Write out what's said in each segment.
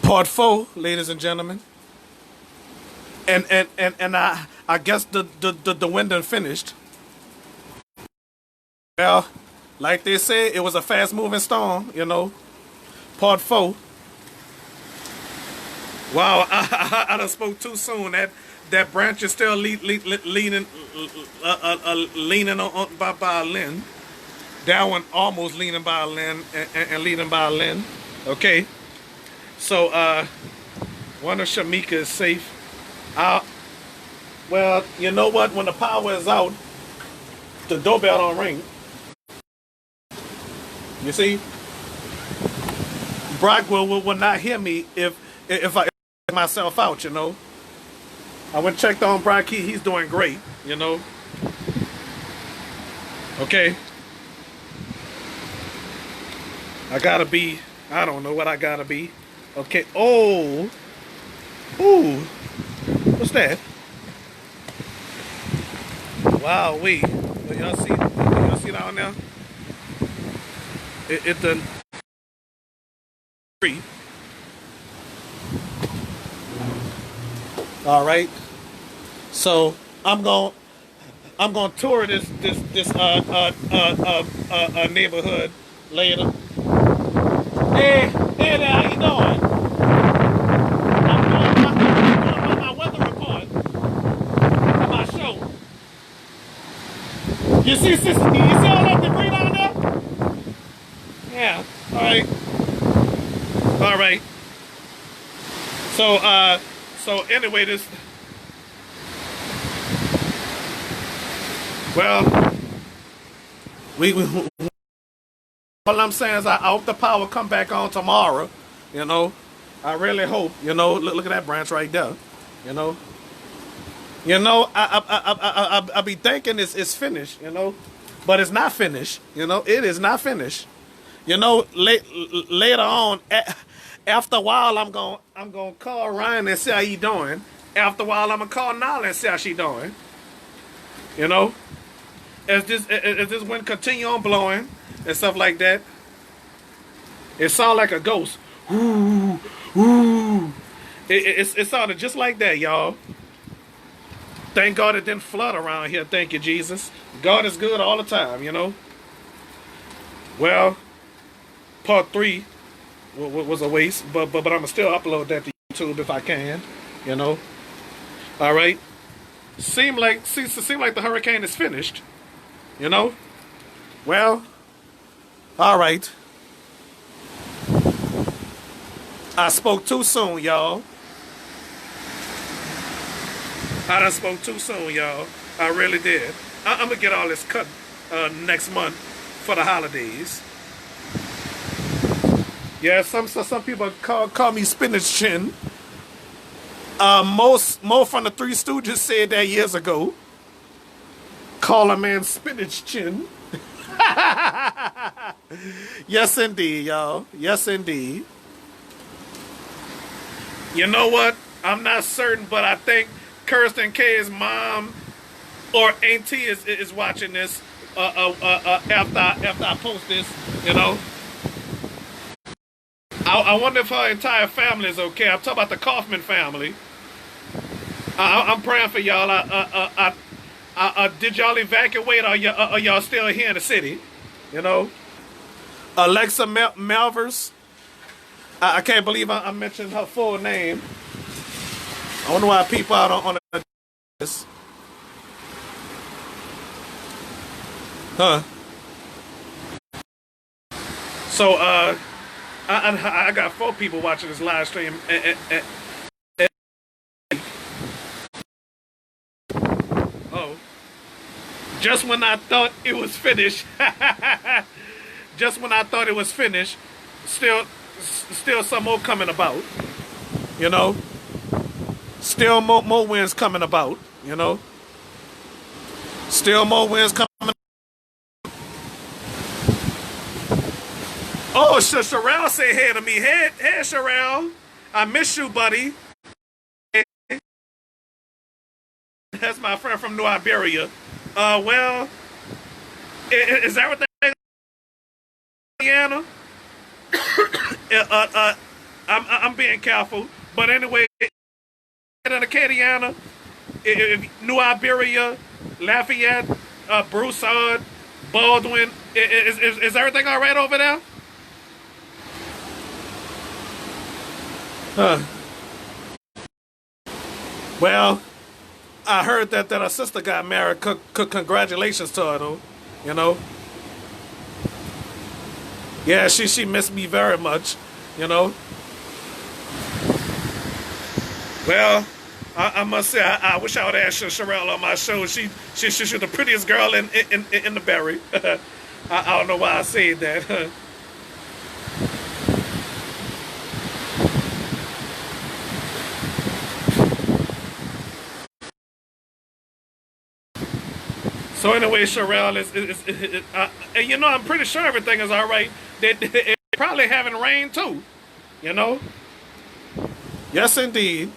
Part four, ladies and gentlemen. And I guess the wind done finished. Well, like they say, it was a fast moving storm. Part four. Wow, I done spoke too soon. That branch is still leaning on by a limb. That one almost leaning by a limb and leaning by a limb. Okay. So one of Shamika is safe. Well, you know what? When the power is out, the doorbell don't ring. You see, Brock will not hear me if I get myself out. I went and checked on Brock. He's doing great. Okay. I gotta be. I don't know what I gotta be. Okay. Oh. Ooh. What's that? Wow, wait. Y'all see down there? It the tree. All right. So I'm gonna tour this neighborhood later. Hey there, how you doing? I'm my weather report for my show. You see all that debris down there? Yeah. All right. All right. So anyway, well, we all I'm saying is I hope the power come back on tomorrow. I really hope. Look at that branch right there. I be thinking it's finished. But it's not finished. It is not finished. Later on, after a while, I'm gonna call Ryan and see how he doing. After a while, I'm gonna call Nala and see how she doing. As this wind continue on blowing and stuff like that, it sound like a ghost. Ooh, ooh. It sounded just like that, y'all. Thank God it didn't flood around here. Thank you, Jesus. God is good all the time. Well, part three was a waste, but I'm gonna still upload that to YouTube if I can. All right. Seem like the hurricane is finished. Well, all right. I spoke too soon, y'all. I done spoke too soon, y'all. I really did. I'm gonna get all this cut next month for the holidays. Yeah, some people call me spinach chin. Mo from the Three Stooges said that years ago. Call a man spinach chin. Yes, indeed, y'all. Yes, indeed. You know what? I'm not certain, but I think Kirsten K's mom or auntie is watching this after I post this. I wonder if her entire family is okay. I'm talking about the Kaufman family. I'm praying for y'all. Did y'all evacuate or y'all still here in the city? Alexa Malvers. I can't believe I mentioned her full name. I wonder why people out on this. Huh. So, I got 4 people watching this live stream. Oh. Just when I thought it was finished. Just when I thought it was finished. Still some more coming about. Still more winds coming about. Still more winds coming. Oh, Sherelle said hey to me. Hey, Sherelle. I miss you, buddy. That's my friend from New Iberia. Well, is everything Indiana? I'm being careful. But anyway, in Acadiana, New Iberia, Lafayette, Broussard, Baldwin, is everything all right over there? Huh. Well, I heard that her sister got married. Congratulations to her, though. You know, yeah, she missed me very much. You know, well, I must say I wish I would ask Sherelle on my show. She's the prettiest girl in the berry. I don't know why I said that. So anyway, Sherelle and you know, I'm pretty sure everything is all right. They probably having rain too. You know, yes indeed,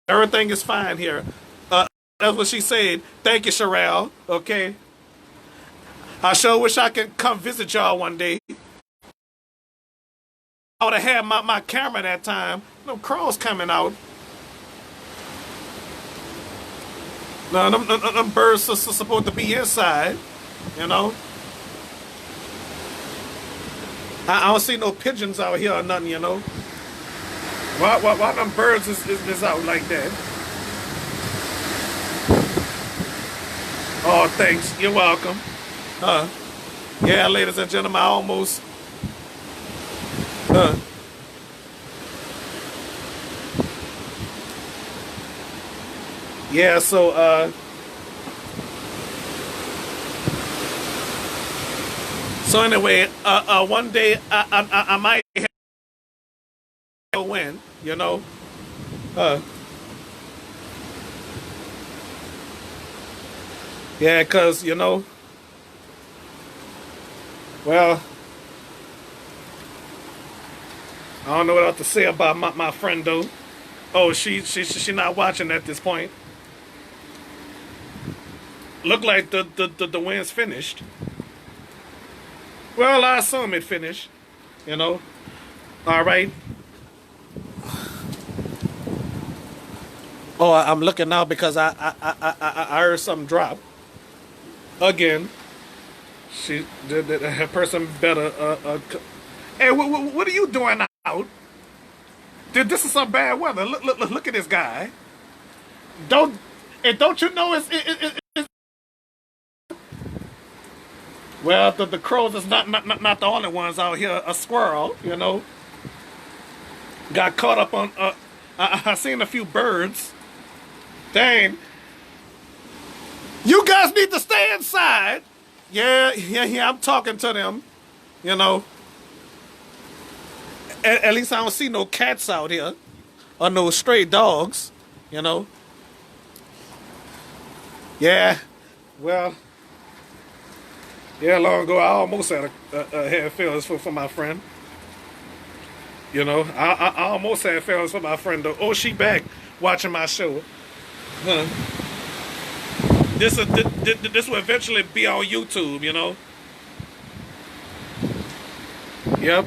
everything is fine here. That's what she said. Thank you, Sherelle. Okay, I sure wish I could come visit y'all one day. I would have had my camera that time. No crows coming out. No, them birds are supposed to be inside. You know, I don't see no pigeons out here or nothing. You know, why them birds is out like that? Oh, thanks. You're welcome. Uh, yeah, ladies and gentlemen, I almost. Uh, yeah, so anyway, one day I might win. You know. Uh, yeah, cause you know. Well, I don't know what else to say about my friend though. Oh, she not watching at this point. Look like the win's finished. Well, I assume it finished. You know. All right. Oh, I'm looking now because I heard something drop again. Her person better. Hey, what are you doing out? Dude, this is some bad weather. Look at this guy. Don't and don't you know it's well the crows is not the only ones out here. A squirrel, you know, got caught up on. I seen a few birds. Dang, you guys need to stay inside. Yeah. I'm talking to them. You know, at least I don't see no cats out here or no stray dogs. You know. Yeah. Well. Yeah. Long ago, I almost had had feelings for my friend. You know, I almost had feelings for my friend though. Oh, she back watching my show. Huh. This will eventually be on YouTube. You know. Yep.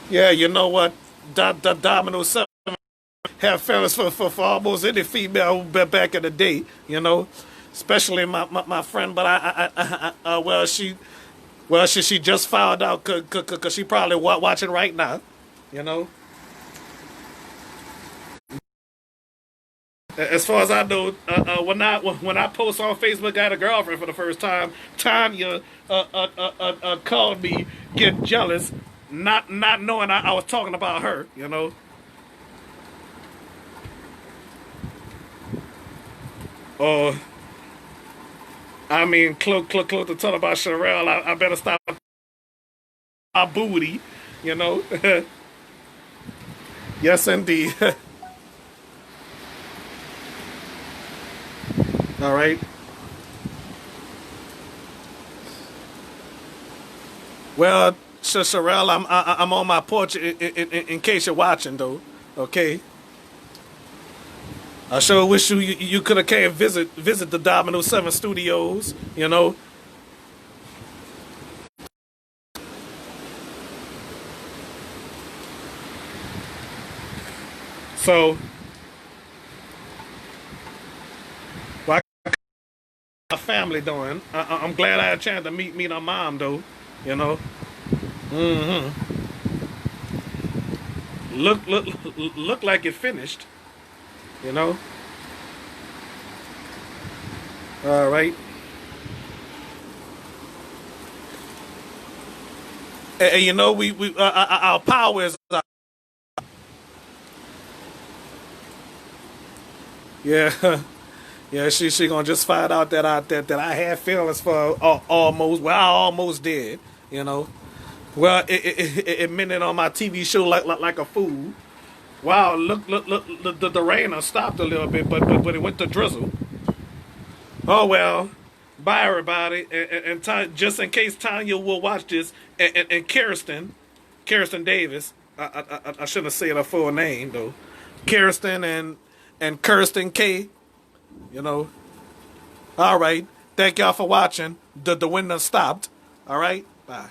Yeah, you know what? Dominoes Seven have feelings for almost any female back in the day, you know, especially my friend. But she just found out because she probably watching right now, you know. As far as I know, when I post on Facebook, I had a girlfriend for the first time. Tanya called me, get jealous, not knowing I was talking about her. You know. Or I mean, close to talk about Sherelle. I better stop my booty. You know. Yes, indeed. All right. Well, Sherelle, I'm on my porch in case you're watching though. Okay. I sure wish you could have came visit the Dominoes Seven studios. You know. So, what my family doing? I'm glad I had a chance to meet her mom though. You know. Mm-hmm. Look like it finished. You know. All right. And you know we our power is yeah. Yeah, she gonna just find out that I had feelings for almost. Well, I almost did, you know. Well, it minute on my TV show like a fool. Wow, look, the rain has stopped a little bit, but it went to drizzle. Oh well, bye everybody, just in case Tanya will watch this, and Kirsten Davis. I shouldn't have said her full name though. Kirsten and Kirsten K. You know. All right. Thank y'all for watching. The wind done stopped. All right. Bye.